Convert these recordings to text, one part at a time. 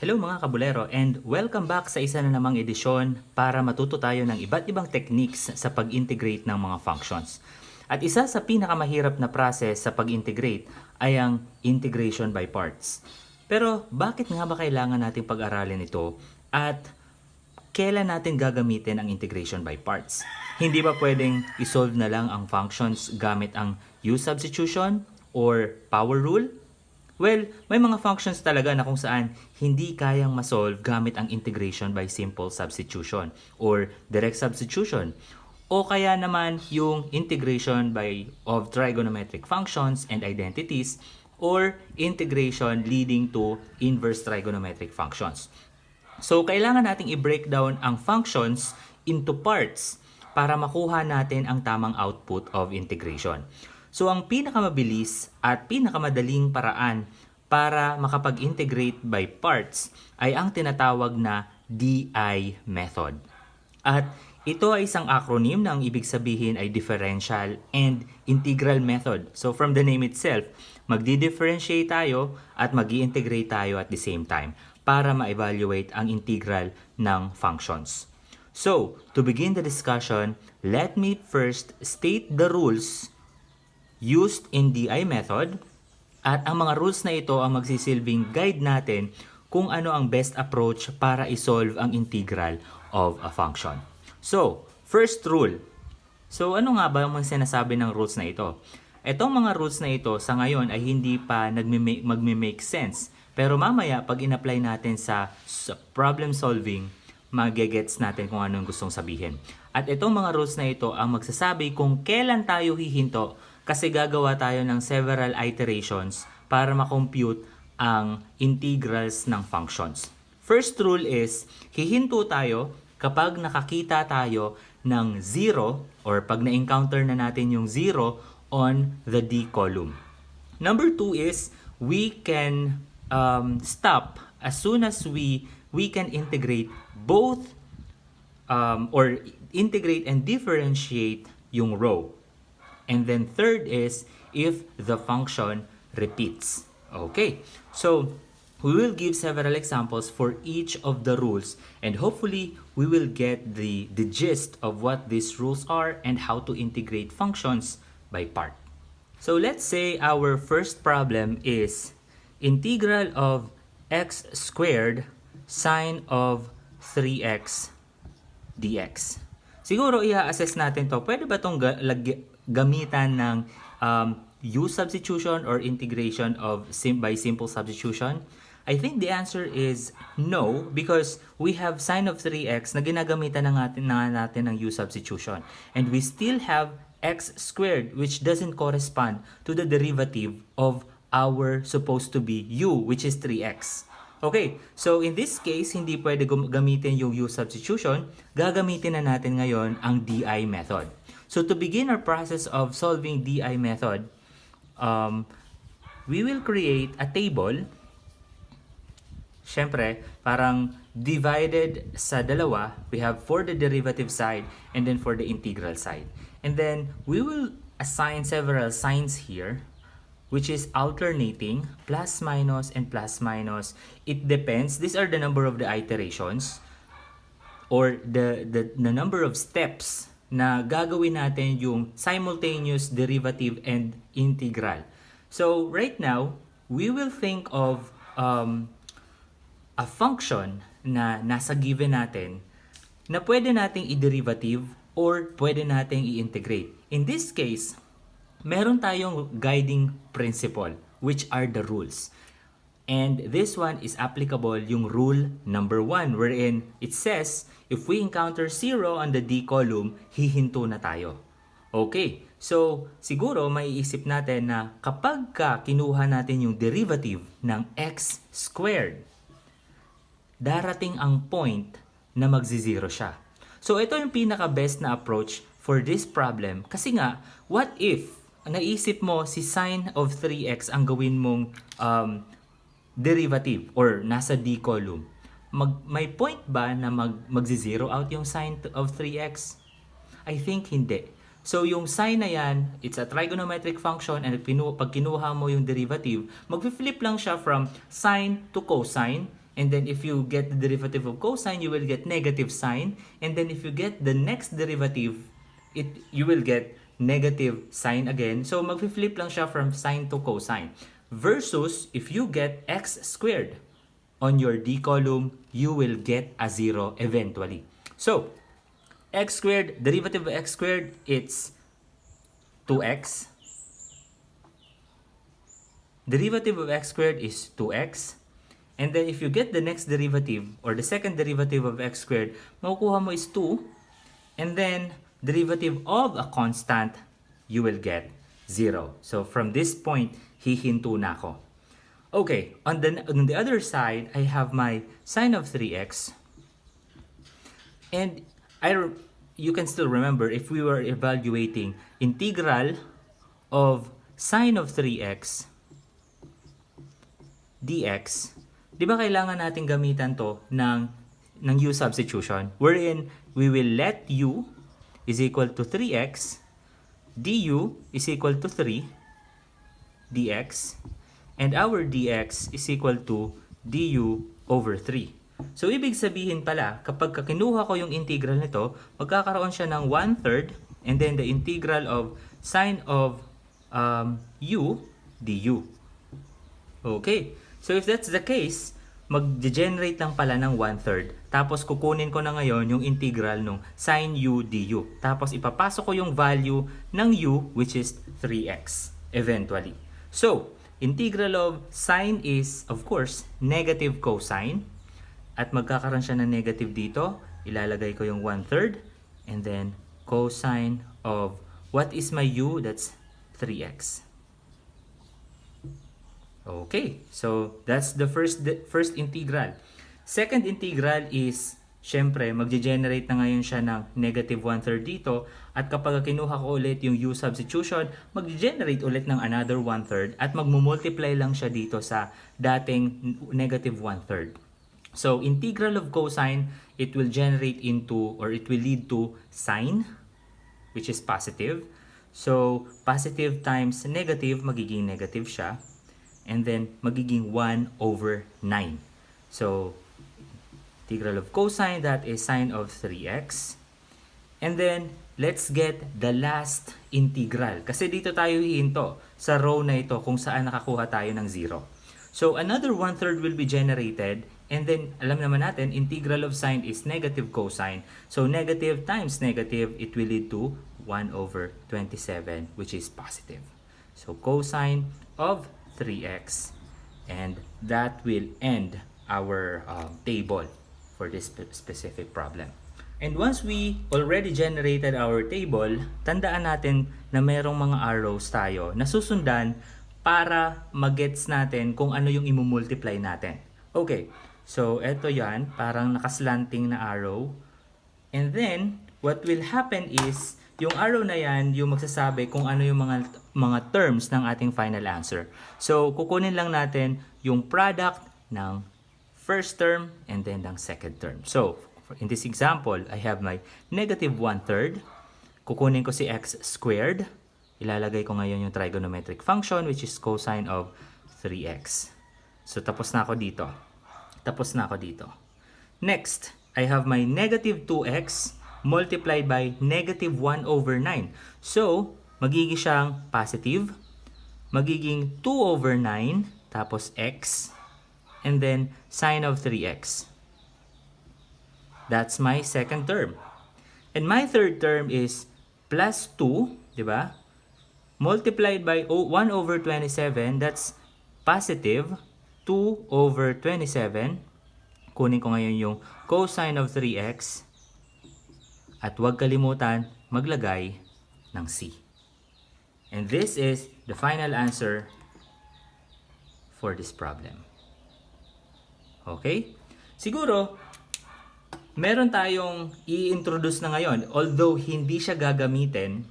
Hello mga kabulero and welcome back sa isa na namang edisyon para matuto tayo ng iba't ibang techniques sa pag-integrate ng mga functions. At isa sa pinakamahirap na process sa pag-integrate ay ang integration by parts. Pero bakit nga ba kailangan natin pag-aralin ito at kailan natin gagamitin ang integration by parts? Hindi ba pwedeng isolve na lang ang functions gamit ang use substitution or power rule? Well, may mga functions talaga na kung saan hindi kayang masolve gamit ang integration by simple substitution or direct substitution. O kaya naman yung integration of trigonometric functions and identities or integration leading to inverse trigonometric functions. So, kailangan nating i-break down ang functions into parts para makuha natin ang tamang output of integration. So, ang pinakamabilis at pinakamadaling paraan para makapag-integrate by parts ay ang tinatawag na DI method. At ito ay isang acronym na ang ibig sabihin ay differential and integral method. So, from the name itself, magdi-differentiate tayo at mag-i-integrate tayo at the same time para ma-evaluate ang integral ng functions. So, to begin the discussion, let me first state the rules used in DI method at ang mga rules na ito ang magsisilbing guide natin kung ano ang best approach para isolve ang integral of a function. So, first rule. So, ano nga ba ang sinasabi ng rules na ito? Itong mga rules na ito sa ngayon ay hindi pa magme-make sense. Pero mamaya, pag in-apply natin sa problem solving, magigets natin kung ano yung gustong sabihin. At itong mga rules na ito ang magsasabi kung kailan tayo hihinto kasi gagawa tayo ng several iterations para makompute ang integrals ng functions. First rule is, hihinto tayo kapag nakakita tayo ng 0 or pag na-encounter na natin yung 0 on the D column. Number 2 is, we can stop as soon as we can integrate both or integrate and differentiate yung row. And then third is if the function repeats. Okay, so we will give several examples for each of the rules and hopefully we will get the gist of what these rules are and how to integrate functions by part. So let's say our first problem is integral of x squared sine of 3x dx. Siguro i-assess natin to. Pwede ba itong gamitan ng use substitution or integration of by simple substitution? I think the answer is no because we have sine of 3x na ginagamitan na natin ng use substitution. And we still have x squared which doesn't correspond to the derivative of our supposed to be u which is 3x. Okay, so in this case, hindi pwede gamitin yung use substitution. Gagamitin na natin ngayon ang DI method. So to begin our process of solving DI method, we will create a table. Siyempre, parang divided sa dalawa, we have for the derivative side and then for the integral side. And then we will assign several signs here, which is alternating, plus minus and plus minus. It depends. These are the number of the iterations or the number of steps na gagawin natin yung simultaneous derivative and integral. So right now, we will think of a function na nasa given natin na pwede nating i-derivative or pwede nating i-integrate. In this case, meron tayong guiding principle, which are the rules. And this one is applicable yung rule number 1, wherein it says, if we encounter 0 on the D column, hihinto na tayo. Okay, so siguro maiisip natin na kapag kinuha natin yung derivative ng x squared, darating ang point na magzi-0 siya. So ito yung pinaka-best na approach for this problem. Kasi nga, what if naisip mo si sine of 3x ang gawin mong derivative or nasa D column? May point ba na magzi-zero out yung sine of 3x? I think hindi. So yung sine na yan, it's a trigonometric function and pag kinuha mo yung derivative, mag-flip lang siya from sine to cosine And then if you get the derivative of cosine, you will get negative sine. And then if you get the next derivative, you will get negative sine again. So mag-flip lang siya from sine to cosine. Versus if you get x squared on your D column, you will get a 0 eventually. So x squared, derivative of x squared, it's 2x. Derivative of x squared is 2x. And then if you get the next derivative or the second derivative of x squared, makukuha mo is 2. And then derivative of a constant, you will get 0. So from this point, hihinto na ako. Okay, on the other side, I have my sine of 3x. And you can still remember if we were evaluating integral of sine of 3x dx, di ba kailangan natin gamitan to ng u substitution, wherein we will let u is equal to 3x, du is equal to 3 dx, and our dx is equal to du over 3. So, ibig sabihin pala, kapag kinuha ko yung integral nito, magkakaroon siya ng 1/3 and then the integral of sine of u du. Okay. So, if that's the case, mag-generate lang pala ng 1/3. Tapos, kukunin ko na ngayon yung integral ng sine u du. Tapos, ipapasok ko yung value ng u, which is 3x, eventually. So, integral of sine is, of course, negative cosine. At magkakaroon siya ng negative dito. Ilalagay ko yung 1/3. And then, cosine of, what is my u? That's 3x. Okay, so that's the first integral. Second integral is, syempre, magge-generate na ngayon siya ng negative 1/3 dito. At kapag kinuha ko ulit yung u substitution, magge-generate ulit ng another 1/3 at magmumultiply lang siya dito sa dating negative 1/3. So, integral of cosine, it will generate into, or it will lead to sine, which is positive. So, positive times negative, magiging negative siya. And then, magiging 1/9. So, integral of cosine, that is sine of 3x. And then, let's get the last integral. Kasi dito tayo hihinto sa row na ito kung saan nakakuha tayo ng 0. So, another 1/3 will be generated. And then, alam naman natin, integral of sine is negative cosine. So, negative times negative, it will lead to 1/27, which is positive. So, cosine of 3x, and that will end our table for this specific problem. And once we already generated our table, tandaan natin na mayroong mga arrows tayo na susundan para mag-gets natin kung ano yung imumultiply natin. Okay, so eto yan, parang nakaslanting na arrow. And then, what will happen is, yung arrow na yan, yung magsasabi kung ano yung mga terms ng ating final answer. So, kukunin lang natin yung product ng first term and then ng second term. So, in this example, I have my negative 1/3. Kukunin ko si x squared. Ilalagay ko ngayon yung trigonometric function, which is cosine of 3x. So, tapos na ako dito. Next, I have my negative 2x multiplied by negative 1/9. So, magiging siyang positive. Magiging 2/9, tapos x, and then sine of 3x. That's my second term. And my third term is plus 2, di ba? Multiplied by 1/27, that's positive 2/27. Kunin ko ngayon yung cosine of 3x. At huwag kalimutan maglagay ng c. And this is the final answer for this problem. Okay? Siguro, meron tayong i-introduce na ngayon, although hindi siya gagamitin,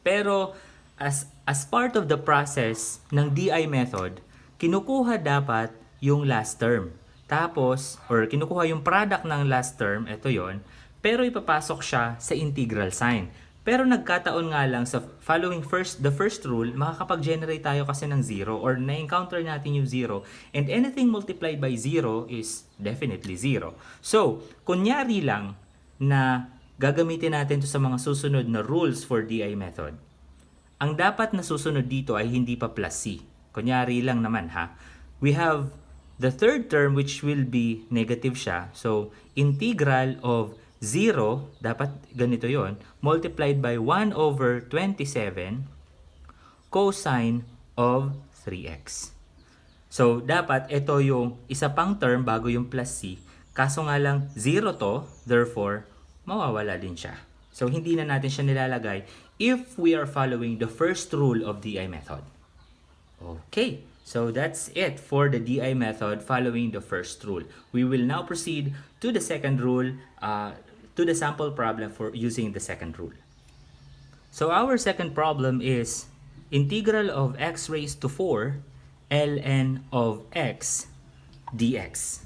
pero as part of the process ng DI method, kinukuha dapat yung last term. Tapos, or kinukuha yung product ng last term, ito yon, pero ipapasok siya sa integral sign. Pero nagkataon nga lang sa following the first rule, makakapag-generate tayo kasi ng 0 or na-encounter natin yung 0 and anything multiplied by 0 is definitely 0. So, kunyari lang na gagamitin natin to sa mga susunod na rules for DI method. Ang dapat na susunod dito ay hindi pa plus C. Kunyari lang naman ha. We have the third term which will be negative siya. So, integral of 0, dapat ganito yon, multiplied by 1 over 27 cosine of 3x. So, dapat ito yung isa pang term bago yung plus c. Kaso nga lang 0 to, therefore, mawawala din siya. So, hindi na natin siya nilalagay if we are following the first rule of DI method. Okay, so that's it for the DI method following the first rule. We will now proceed to the second rule, to the sample problem for using the second rule. So our second problem is integral of x raised to 4 ln of x dx.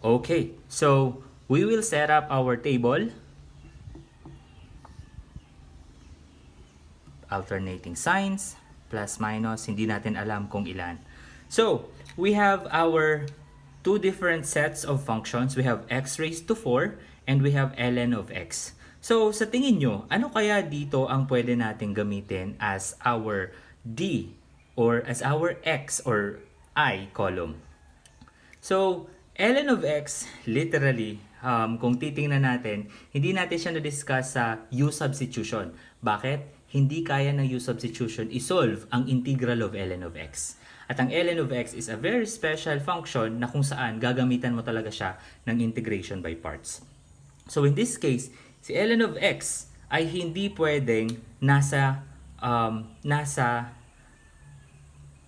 Okay, so we will set up our table. Alternating signs, plus minus, hindi natin alam kung ilan. So, we have our two different sets of functions. We have x raised to 4 and we have ln of x. So, sa tingin nyo, ano kaya dito ang pwede natin gamitin as our d or as our x or I column? So, ln of x, literally, kung titingnan natin, hindi natin siya na-discuss sa u substitution. Bakit? Hindi kaya ng u substitution isolve ang integral of ln of x. At ang ln of x is a very special function na kung saan gagamitan mo talaga siya ng integration by parts. So in this case, si ln of x ay hindi pwedeng nasa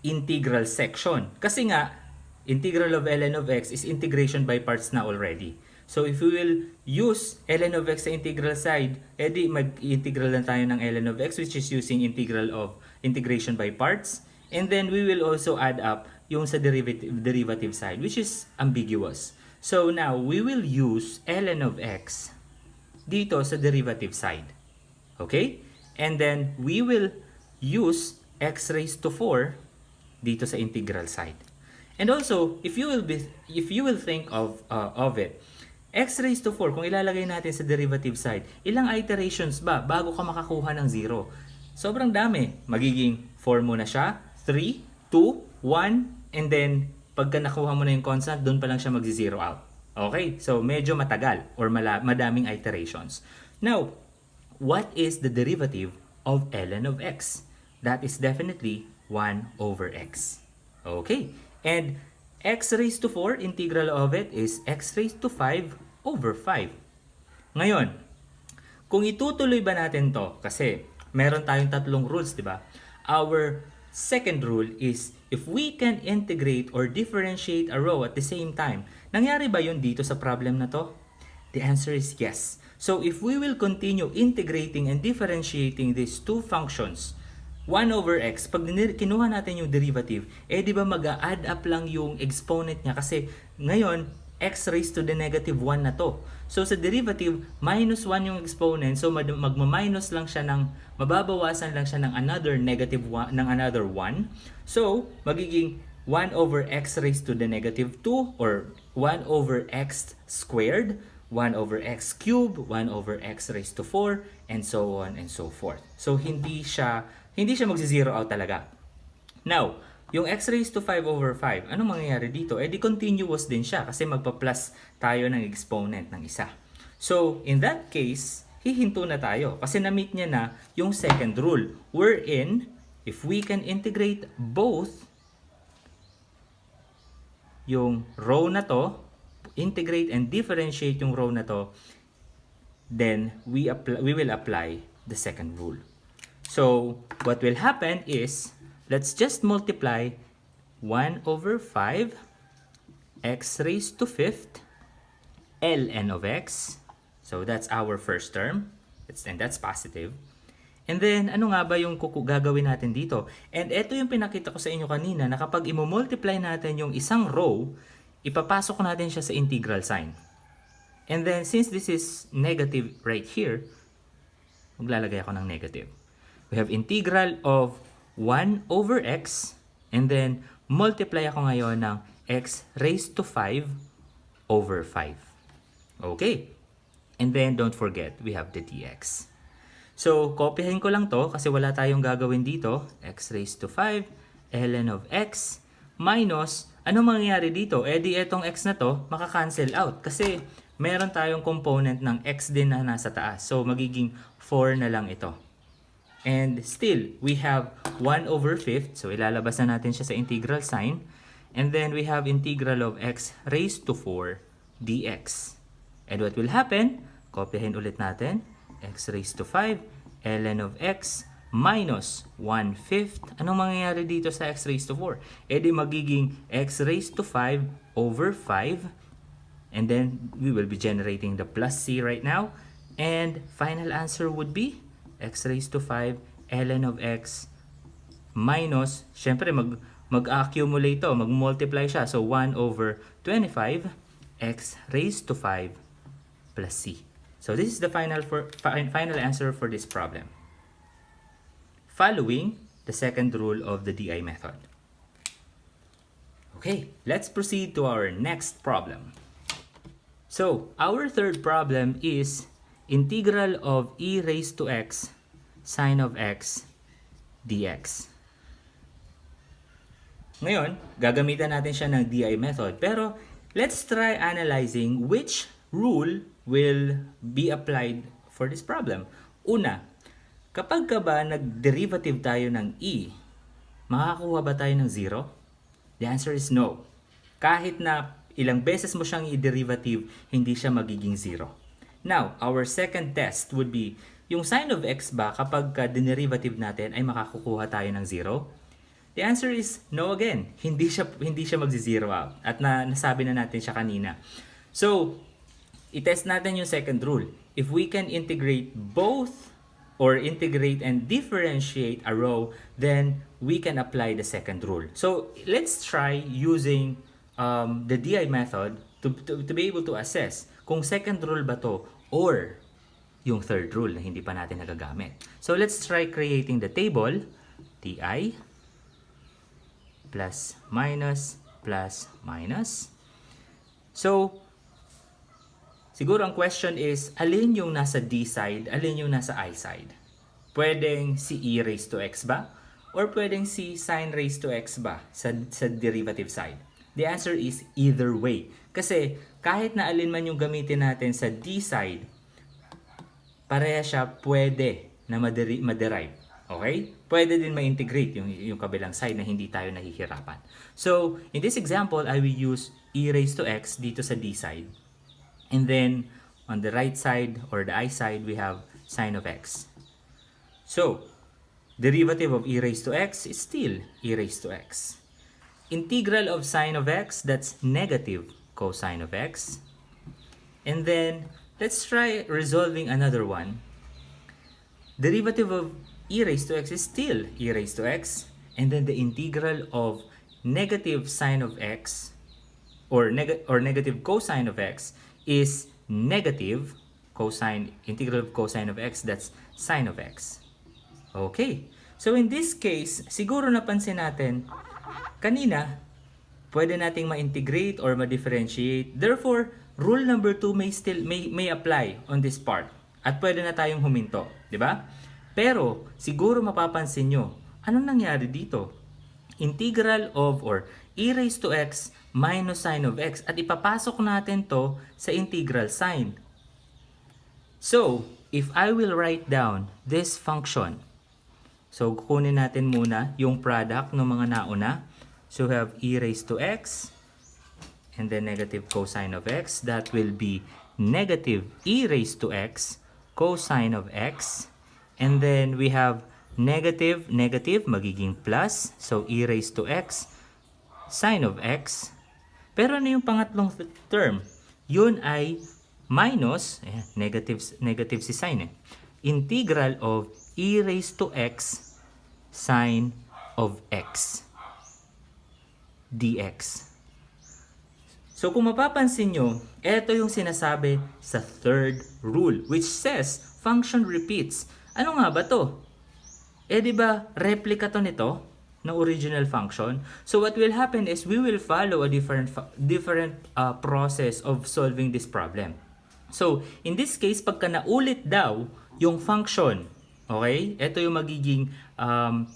integral section. Kasi nga, integral of ln of x is integration by parts na already. So if we will use ln of x sa integral side, edi mag-integral lang tayo ng ln of x which is using integration by parts. And then we will also add up yung sa derivative side which is ambiguous. So now we will use ln of x dito sa derivative side. Okay? And then we will use x raised to 4 dito sa integral side. And also, if you will think of it, x raised to 4, kung ilalagay natin sa derivative side, ilang iterations ba bago ka makakuha ng 0? Sobrang dami. Magiging 4 muna siya, 3, 2, 1, and then pagka nakuha mo na yung constant, doon pa lang siya mag-zero out. Okay? So, medyo matagal or madaming iterations. Now, what is the derivative of ln of x? That is definitely 1 over x. Okay? And x raised to 4, integral of it is x raised to 5 over 5. Ngayon, kung itutuloy ba natin to, kasi meron tayong tatlong rules, di ba? Our second rule is if we can integrate or differentiate a row at the same time. Nangyari ba yun dito sa problem na to? The answer is yes. So if we will continue integrating and differentiating these two functions, 1 over x, pag kinuha natin yung derivative, di ba mag-add up lang yung exponent niya kasi ngayon, x raised to the negative 1 na to. So sa derivative, minus 1 yung exponent, so magma-minus lang siya mababawasan lang siya ng another negative 1, ng another 1. So, magiging 1 over x raised to the negative 2 or 1 over x squared, 1 over x cubed, 1 over x raised to 4, and so on and so forth. So, hindi siya magzi-zero out talaga. Now, yung x raised to 5 over 5, anong mangyayari dito? Di continuous din siya kasi magpa-plus tayo ng exponent ng isa. So, in that case, hihinto na tayo kasi na-meet niya na yung second rule. Wherein, if we can integrate both yung row na to, integrate and differentiate yung row na to, then we will apply the second rule. So, what will happen is, let's just multiply 1 over 5 x raised to 5th ln of x. So, that's our first term. And that's positive. And then, ano nga ba yung gagawin natin dito? And ito yung pinakita ko sa inyo kanina na kapag i-multiply natin yung isang row, ipapasok natin siya sa integral sign. And then, since this is negative right here, maglalagay ako ng negative. We have integral of 1 over x, and then multiply ako ngayon ng x raised to 5 over 5. Okay. And then don't forget, we have the dx. So, kopyahin ko lang to kasi wala tayong gagawin dito. X raised to 5 ln of x minus, ano mangyayari dito? Eh di etong x na to, makakancel out kasi meron tayong component ng x din na nasa taas. So, magiging 4 na lang ito. And still, we have 1 over 5th. So, ilalabas na natin siya sa integral sign. And then, we have integral of x raised to 4 dx. And what will happen? Kopyahin ulit natin. X raised to 5 ln of x minus 1/5. Anong mangyayari dito sa x raised to 4? Eh di magiging x raised to 5 over 5. And then, we will be generating the plus c right now. And final answer would be x raised to 5 ln of x minus, syempre mag-accumulate to, mag-multiply siya. So, 1 over 25 x raised to 5 plus c. So, this is the final answer for this problem, following the second rule of the DI method. Okay, let's proceed to our next problem. So, our third problem is integral of e raised to x sine of x dx. Ngayon, gagamitan natin siya ng DI method. Pero, let's try analyzing which rule will be applied for this problem. Una, kapag ka ba nag-derivative tayo ng e, makakakuha ba tayo ng 0? The answer is no. Kahit na ilang beses mo siyang i-derivative, hindi siya magiging 0. Now, our second test would be, yung sine of x ba kapag ka derivative natin ay makakukuha tayo ng 0? The answer is no again. Hindi siya magzi-zero out. At nasabi na natin siya kanina. So, i-test natin yung second rule. If we can integrate both or integrate and differentiate a row, then we can apply the second rule. So, let's try using the DI method to be able to assess kung second rule ba to or yung third rule na hindi pa natin nagagamit. So, let's try creating the table. DI plus minus plus minus. So, siguro ang question is, alin yung nasa D side, alin yung nasa I side? Pwedeng si e raised to x ba? Or pwedeng si sine raised to x ba sa derivative side? The answer is either way. Kasi kahit na alin man yung gamitin natin sa D side, pareha siya pwede na ma-derive. Okay? Pwede din ma-integrate yung kabilang side na hindi tayo nahihirapan. So, in this example, I will use e raised to x dito sa D side. And then, on the right side or the I side, we have sine of x. So, derivative of e raised to x is still e raised to x. Integral of sine of x, that's negative cosine of x. And then, let's try resolving another one. Derivative of e raised to x is still e raised to x. And then the integral of negative sine of x or negative cosine of x is negative integral of cosine of x, that's sine of x. Okay. So in this case, siguro napansin natin, kanina, pwede nating ma-integrate or ma-differentiate. Therefore, rule number 2 may apply on this part. At pwede na tayong huminto, di ba? Pero, siguro mapapansin nyo, anong nangyari dito? Integral of or e raised to x minus sine of x. At ipapasok natin to sa integral sign. So, if I will write down this function, so kukunin natin muna yung product ng mga nauna. So, we have e raised to x and then negative cosine of x. That will be negative e raised to x cosine of x. And then we have negative, magiging plus. So, e raised to x sine of x. Pero ano yung pangatlong term? Yun ay minus, negative si sine. Integral of e raised to x sine of x dx. So kung mapapansin nyo, ito yung sinasabi sa third rule, which says function repeats Ano nga ba to? Eh di ba replica to nito ng original function? So what will happen is we will follow a different process of solving this problem. So in this case, pagka naulit daw yung function, okay? Ito yung magiging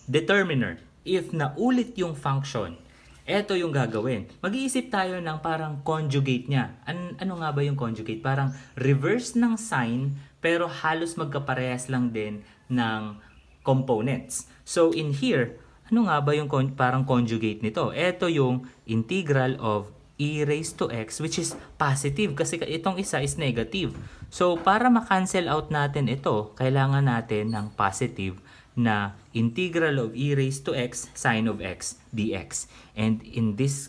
determiner. If naulit yung function, ito yung gagawin. Mag-iisip tayo ng parang conjugate niya. Ano nga ba yung conjugate? Parang reverse ng sign pero halos magkaparehas lang din ng components. So in here, ano nga ba yung parang conjugate nito? Ito yung integral of e raised to x, which is positive kasi itong isa is negative. So para ma-cancel out natin ito, kailangan natin ng positive na integral of e raised to x sine of x dx. And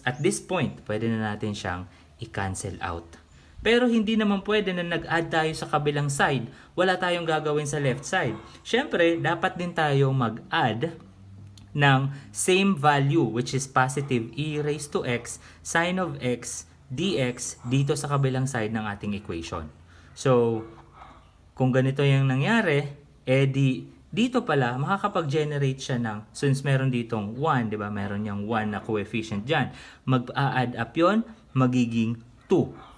at this point, pwede na natin siyang i-cancel out. Pero hindi naman pwede na nag-add tayo sa kabilang side. Wala tayong gagawin sa left side. Siyempre, dapat din tayong mag-add ng same value, which is positive e raised to x sine of x dx dito sa kabilang side ng ating equation. So, kung ganito yung nangyari, dito pala, makakapag-generate siya ng, since meron ditong 1, di ba? Meron yung 1 na coefficient dyan. Mag-add up yun, magiging 2.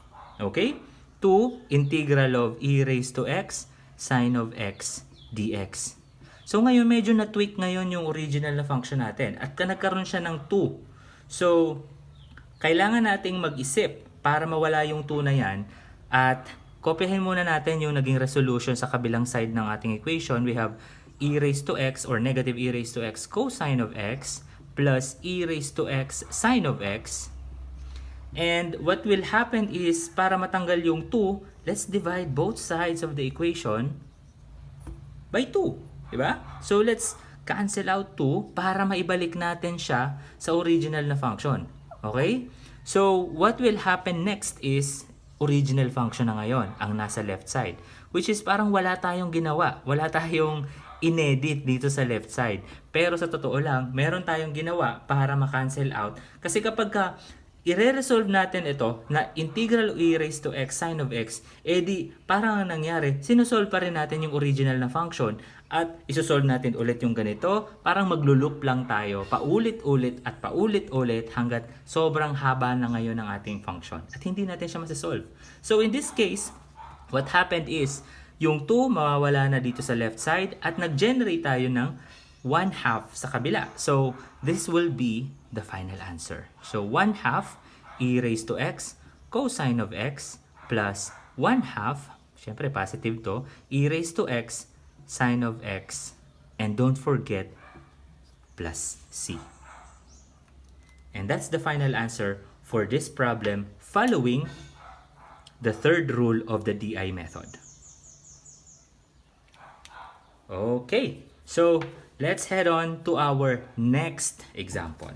Okay? 2 integral of e raised to x sine of x dx. So ngayon medyo na-tweak ngayon yung original na function natin at nagkaroon siya ng 2. So kailangan nating mag-isip para mawala yung 2 na yan at kopyahin muna natin yung naging resolution sa kabilang side ng ating equation. We have e raised to x or negative e raised to x cosine of x plus e raised to x sine of x. And what will happen is, para matanggal yung 2, let's divide both sides of the equation by 2. Diba? So, let's cancel out 2 para maibalik natin siya sa original na function. Okay? So, what will happen next is, original function na ngayon, ang nasa left side. Which is parang wala tayong ginawa. Wala tayong inedit dito sa left side. Pero sa totoo lang, meron tayong ginawa para ma-cancel out. Kasi kapag i-resolve natin ito na integral e raised to x sine of x, parang ang nangyari, sinusolve pa rin natin yung original na function at isosolve natin ulit yung ganito, parang magluloop lang tayo, paulit-ulit at paulit-ulit hanggat sobrang haba na ngayon ng ating function at hindi natin siya masasolve. So in this case, what happened is, yung 2 mawawala na dito sa left side at nag-generate tayo ng 1/2 sa kabila. So this will be the final answer. So 1/2 e raised to x cosine of x plus 1/2, syempre positive to, e raised to x sine of x, and don't forget plus c. And that's the final answer for this problem following the third rule of the DI method. Okay, so let's head on to our next example.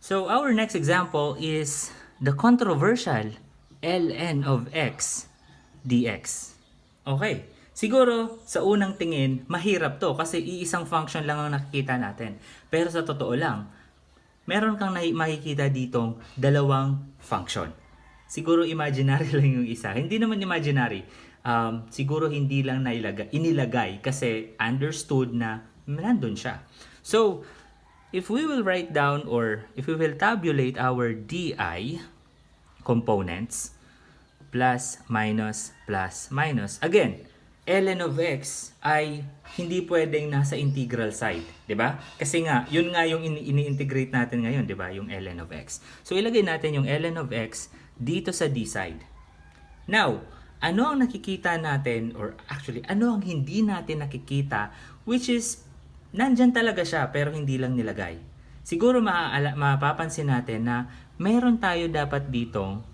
So our next example is the controversial ln of x dx. Okay, siguro sa unang tingin, mahirap to kasi iisang function lang ang nakikita natin. Pero sa totoo lang, meron kang makikita ditong dalawang function. Siguro imaginary lang yung isa. Hindi naman imaginary. Siguro hindi lang inilagay kasi understood na nandun siya. So, if we will write down or if we will tabulate our DI components, plus, minus, again, ln of x ay hindi pwedeng nasa integral side, 'di ba? Kasi nga, yun nga yung ini-integrate natin ngayon, 'di ba? Yung ln of x. So ilagay natin yung ln of x dito sa d side. Now, ano ang nakikita natin or actually ano ang hindi natin nakikita, which is nandyan talaga siya pero hindi lang nilagay. Siguro mapapansin natin na meron tayo dapat ditong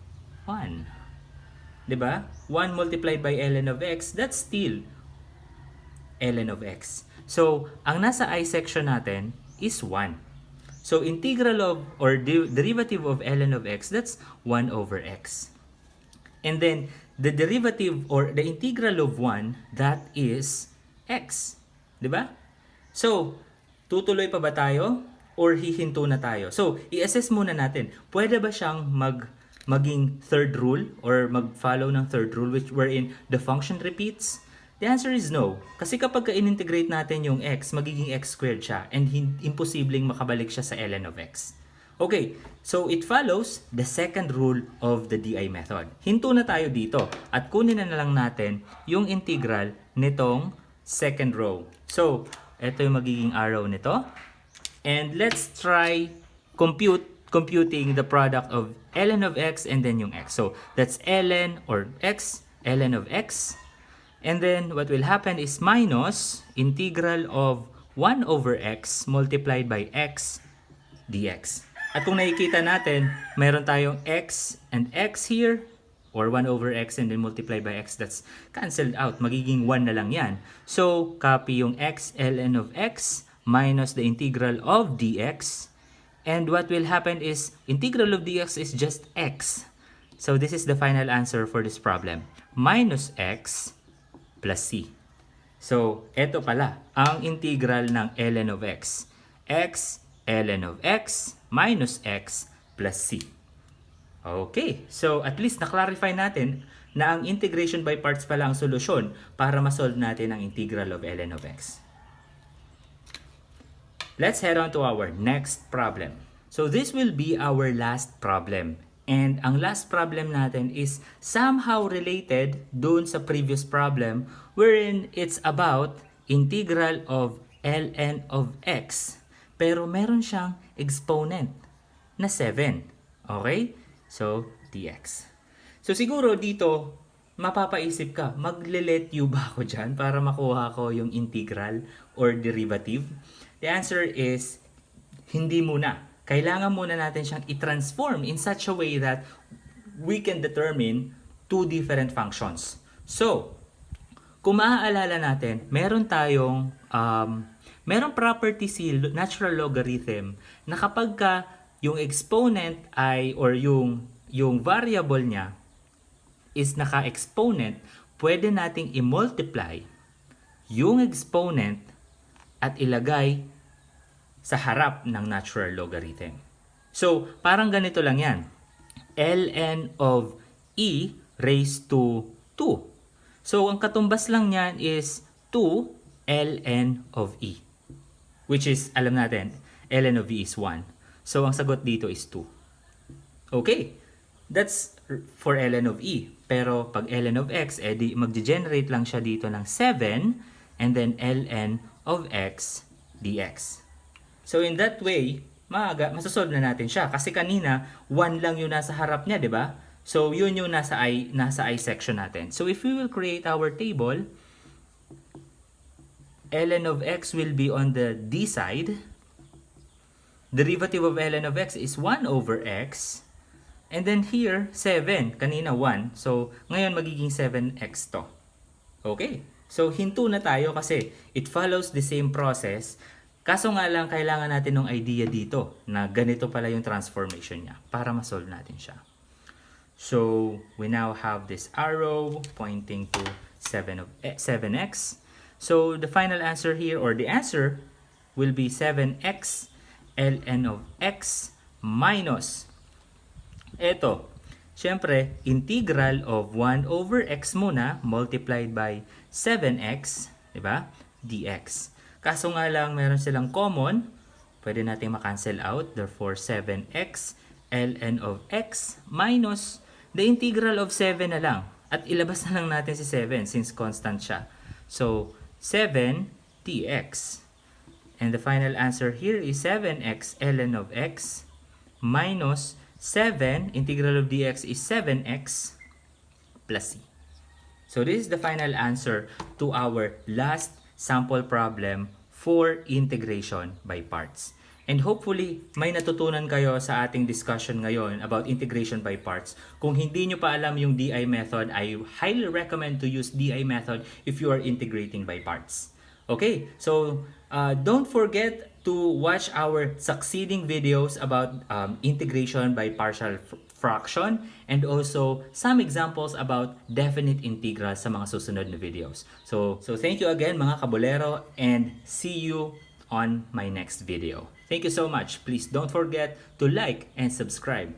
1. 'Di ba? 1 multiplied by ln of x, that's still ln of x. So, ang nasa I section natin is 1. So, integral of or derivative of ln of x, that's 1 over x. And then, the derivative or the integral of 1, that is x. 'Di ba? So, tutuloy pa ba tayo or hihinto na tayo? So, i-assess muna natin. Pwede ba siyang maging third rule or mag-follow ng third rule, which wherein the function repeats, The answer is no. Kasi kapag in-integrate natin yung x, magiging x squared siya and imposibleng makabalik siya sa ln of x. Okay, so it follows the second rule of the DI method. Hinto na tayo dito at kunin na lang natin yung integral nitong second row. So, ito yung magiging arrow nito. And let's try computing the product of ln of x and then yung x. So, that's ln or x, ln of x. And then what will happen is minus integral of 1 over x multiplied by x dx. At kung nakikita natin, mayroon tayong x and x here, or 1 over x and then multiplied by x, that's cancelled out. Magiging 1 na lang yan. So, copy yung x ln of x minus the integral of dx. And what will happen is, integral of dx is just x. So, this is the final answer for this problem. Minus x plus c. So, eto pala, ang integral ng ln of x. X ln of x minus x plus c. Okay, so at least na-clarify natin na ang integration by parts pala ang solusyon para ma-solve natin ang integral of ln of x. Let's head on to our next problem. So this will be our last problem. And ang last problem natin is somehow related dun sa previous problem wherein it's about integral of ln of x. Pero meron siyang exponent na 7. Okay? So, dx. So, siguro dito, mapapaisip ka, magle-let you ba ako dyan para makuha ko yung integral or derivative? The answer is, hindi muna. Kailangan muna natin siyang i-transform in such a way that we can determine two different functions. So, kung maaalala natin, meron tayong merong property si natural logarithm na kapag ka yung exponent ay or yung variable niya is naka-exponent, pwede nating i-multiply yung exponent at ilagay sa harap ng natural logarithm. So, parang ganito lang yan. ln of e raised to 2. So, ang katumbas lang niyan is 2 ln of e. Which is, alam natin, ln of e is 1. So, ang sagot dito is 2. Okay. That's for ln of e. Pero, pag ln of x, edi mag-generate lang siya dito ng 7 and then ln of x dx. So, in that way, masasolve na natin siya. Kasi kanina, 1 lang yung nasa harap niya, di ba? So, yun yung nasa I section natin. So, if we will create our table, ln of x will be on the d side. Derivative of ln of x is 1 over x. And then here, 7. Kanina 1. So, ngayon magiging 7x to. Okay. So, hinto na tayo kasi it follows the same process. Kaso nga lang, kailangan natin ng idea dito na ganito pala yung transformation niya para ma-solve natin siya. So, we now have this arrow pointing to 7x. So, the final answer here, or the answer, will be 7x ln of x minus, eto, syempre, integral of 1 over x muna multiplied by 7x, diba? Dx. Kaso nga lang, meron silang common, pwede natin makancel out, therefore 7x ln of x minus the integral of 7 na lang. At ilabas na lang natin si 7 since constant siya. So, 7 dx. And the final answer here is 7x ln of x minus 7, integral of dx is 7x plus c. So this is the final answer to our last sample problem for integration by parts. And hopefully, may natutunan kayo sa ating discussion ngayon about integration by parts. Kung hindi nyo pa alam yung DI method, I highly recommend to use DI method if you are integrating by parts. Okay, so don't forget to watch our succeeding videos about integration by partial fraction and also some examples about definite integral sa mga susunod na videos. So thank you again mga kabulero and see you on my next video. Thank you so much. Please don't forget to like and subscribe.